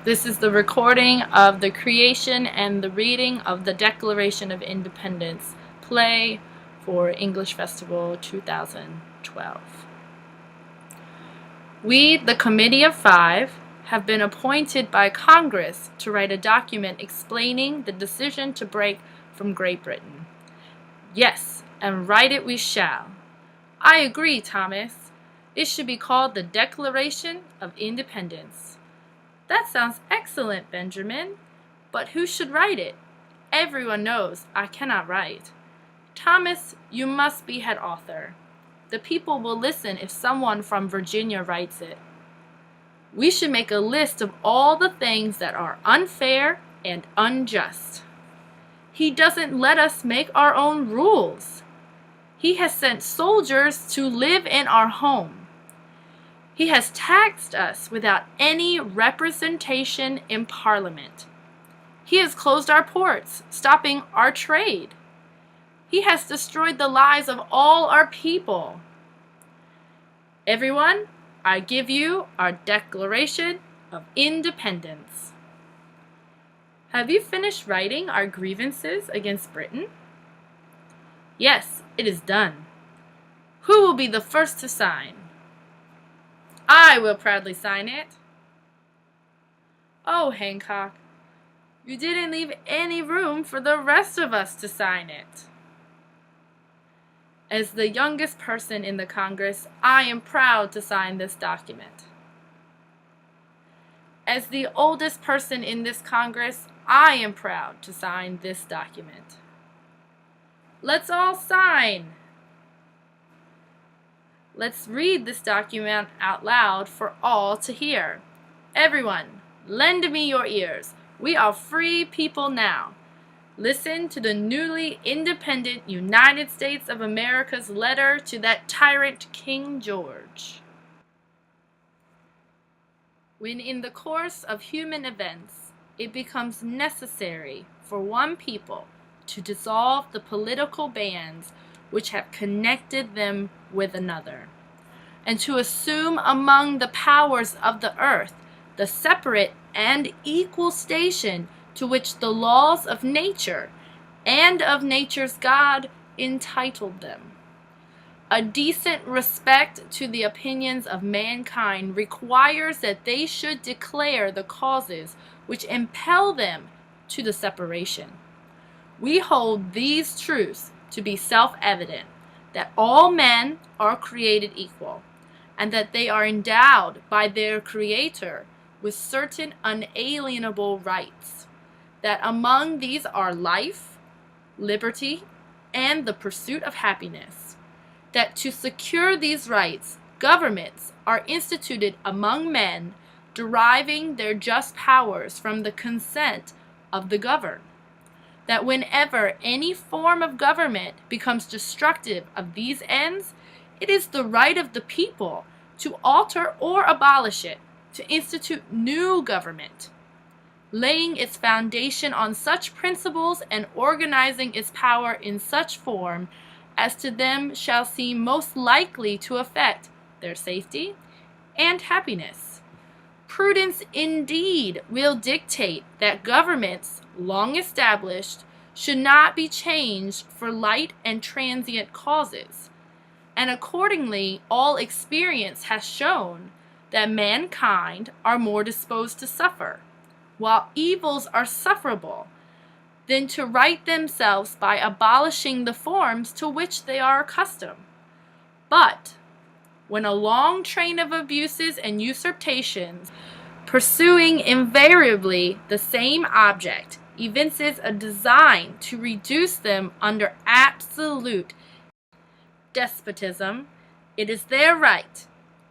This is the recording of the creation and the reading of the Declaration of Independence play for English Festival 2012. We, the Committee of Five, have been appointed by Congress to write a document explaining the decision to break from Great Britain. Yes, and write it we shall. I agree, Thomas. It should be called the Declaration of Independence. That sounds excellent, Benjamin. But who should write it? Everyone knows I cannot write. Thomas, you must be head author. The people will listen if someone from Virginia writes it. We should make a list of all the things that are unfair and unjust. He doesn't let us make our own rules. He has sent soldiers to live in our home. He has taxed us without any representation in Parliament. He has closed our ports, stopping our trade. He has destroyed the lives of all our people. Everyone, I give you our Declaration of Independence. Have you finished writing our grievances against Britain? Yes, it is done. Who will be the first to sign? I will proudly sign it. Oh, Hancock, you didn't leave any room for the rest of us to sign it. As the youngest person in the Congress, I am proud to sign this document. As the oldest person in this Congress, I am proud to sign this document. Let's all sign. Let's read this document out loud for all to hear. Everyone, lend me your ears. We are free people now. Listen to the newly independent United States of America's letter to that tyrant King George. When in the course of human events it becomes necessary for one people to dissolve the political bands which have connected them with another, and to assume among the powers of the earth the separate and equal station to which the laws of nature and of nature's God entitled them. A decent respect to the opinions of mankind requires that they should declare the causes which impel them to the separation. We hold these truths to be self-evident, that all men are created equal, and that they are endowed by their Creator with certain unalienable rights, that among these are life, liberty, and the pursuit of happiness, that to secure these rights, governments are instituted among men, deriving their just powers from the consent of the governed, that whenever any form of government becomes destructive of these ends, it is the right of the people to alter or abolish it, to institute new government, laying its foundation on such principles and organizing its power in such form as to them shall seem most likely to affect their safety and happiness. Prudence indeed will dictate that governments long established should not be changed for light and transient causes, and accordingly all experience has shown that mankind are more disposed to suffer, while evils are sufferable, than to right themselves by abolishing the forms to which they are accustomed. But when a long train of abuses and usurpations, pursuing invariably the same object, evinces a design to reduce them under absolute despotism, it is their right,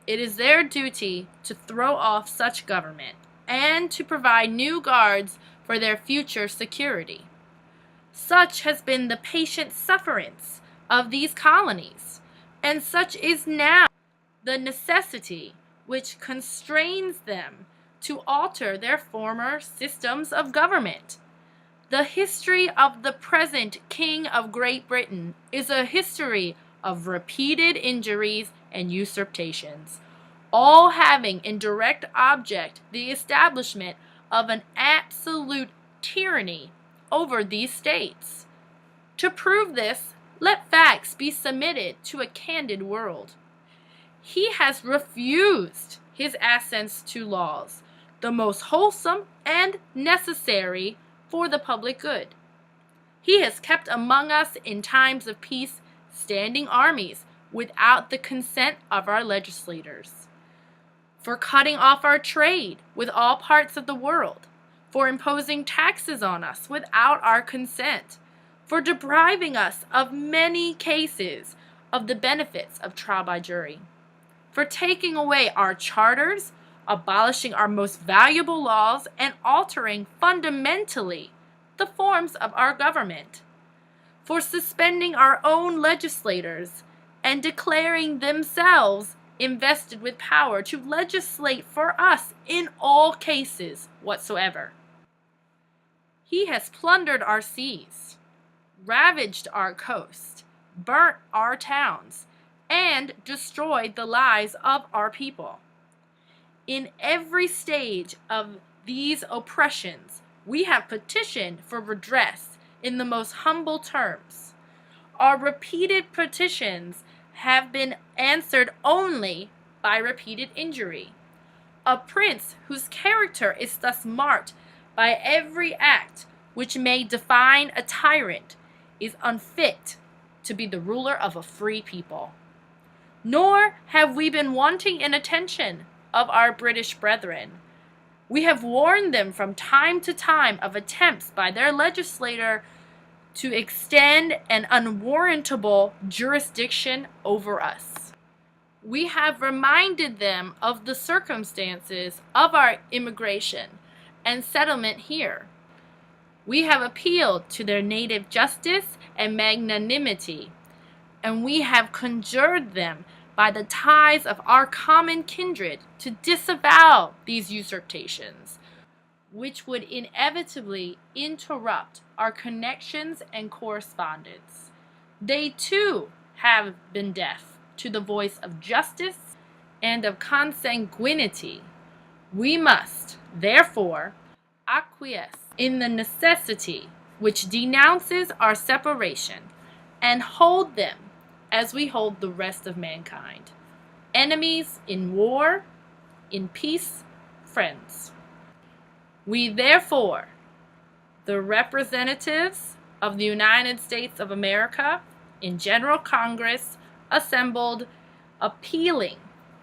it is their duty to throw off such government, and to provide new guards for their future security. Such has been the patient sufferance of these colonies, and such is now the necessity which constrains them to alter their former systems of government. The history of the present King of Great Britain is a history of repeated injuries and usurpations, all having in direct object the establishment of an absolute tyranny over these states. To prove this, let facts be submitted to a candid world. He has refused his assents to laws, the most wholesome and necessary for the public good. He has kept among us in times of peace standing armies without the consent of our legislators, for cutting off our trade with all parts of the world, for imposing taxes on us without our consent, for depriving us of many cases of the benefits of trial by jury, for taking away our charters, abolishing our most valuable laws, and altering fundamentally the forms of our government, for suspending our own legislators and declaring themselves invested with power to legislate for us in all cases whatsoever. He has plundered our seas, ravaged our coast, burnt our towns, and destroyed the lives of our people. In every stage of these oppressions, we have petitioned for redress in the most humble terms. Our repeated petitions have been answered only by repeated injury. A prince whose character is thus marked by every act which may define a tyrant is unfit to be the ruler of a free people. Nor have we been wanting in attention of our British brethren. We have warned them from time to time of attempts by their legislator to extend an unwarrantable jurisdiction over us. We have reminded them of the circumstances of our immigration and settlement here. We have appealed to their native justice and magnanimity, and we have conjured them by the ties of our common kindred to disavow these usurpations, which would inevitably interrupt our connections and correspondence. They too have been deaf to the voice of justice and of consanguinity. We must, therefore, acquiesce in the necessity which denounces our separation and hold them as we hold the rest of mankind, enemies in war, in peace, friends. We therefore, the representatives of the United States of America in General Congress assembled, appealing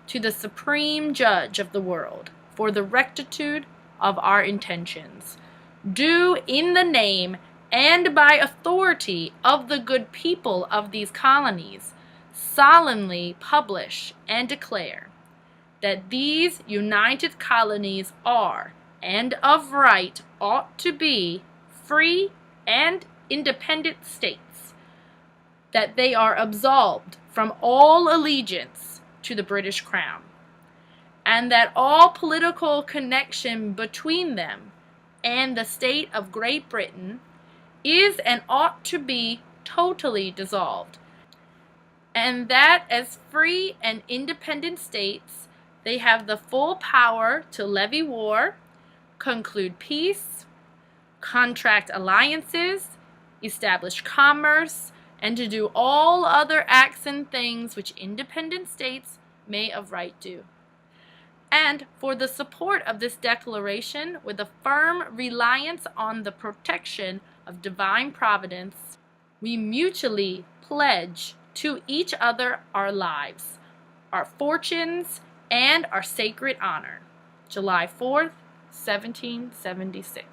to the Supreme Judge of the world for the rectitude of our intentions, do in the name and by authority of the good people of these colonies solemnly publish and declare that these united colonies are, and of right ought to be, free and independent states, that they are absolved from all allegiance to the British Crown, and that all political connection between them and the state of Great Britain is and ought to be totally dissolved, and that as free and independent states they have the full power to levy war, conclude peace, contract alliances, establish commerce, and to do all other acts and things which independent states may of right do. And for the support of this declaration, with a firm reliance on the protection of divine providence, we mutually pledge to each other our lives, our fortunes, and our sacred honor. July 4th, 1776.